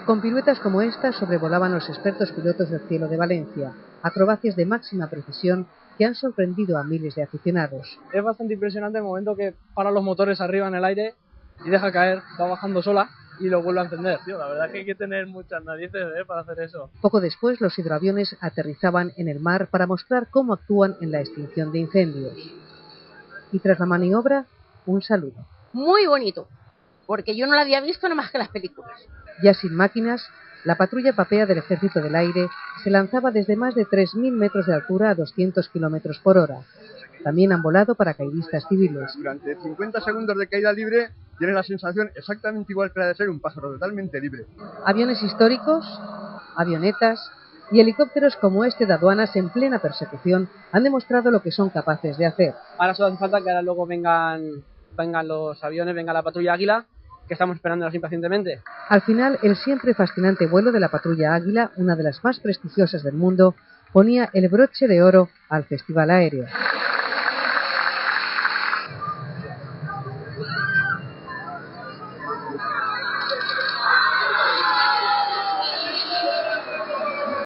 Con piruetas como esta sobrevolaban los expertos pilotos del cielo de Valencia, acrobacias de máxima precisión que han sorprendido a miles de aficionados. Es bastante impresionante el momento que para los motores arriba en el aire y deja caer, va bajando sola y lo vuelve a encender. Tío, la verdad es que hay que tener muchas narices para hacer eso. Poco después, los hidroaviones aterrizaban en el mar para mostrar cómo actúan en la extinción de incendios. Y tras la maniobra, un saludo. Muy bonito, porque yo no lo había visto nada más que en las películas. Ya sin máquinas, la patrulla Papea del Ejército del Aire se lanzaba desde más de 3.000 metros de altura a 200 kilómetros por hora. También han volado paracaidistas civiles. Durante 50 segundos de caída libre tiene la sensación exactamente igual que la de ser un pájaro totalmente libre. Aviones históricos, avionetas y helicópteros como este de aduanas en plena persecución han demostrado lo que son capaces de hacer. Ahora solo hace falta que ahora luego vengan los aviones, venga la patrulla Águila, que estamos esperándolos impacientemente. Al final, el siempre fascinante vuelo de la patrulla Águila, una de las más prestigiosas del mundo, ponía el broche de oro al Festival Aéreo.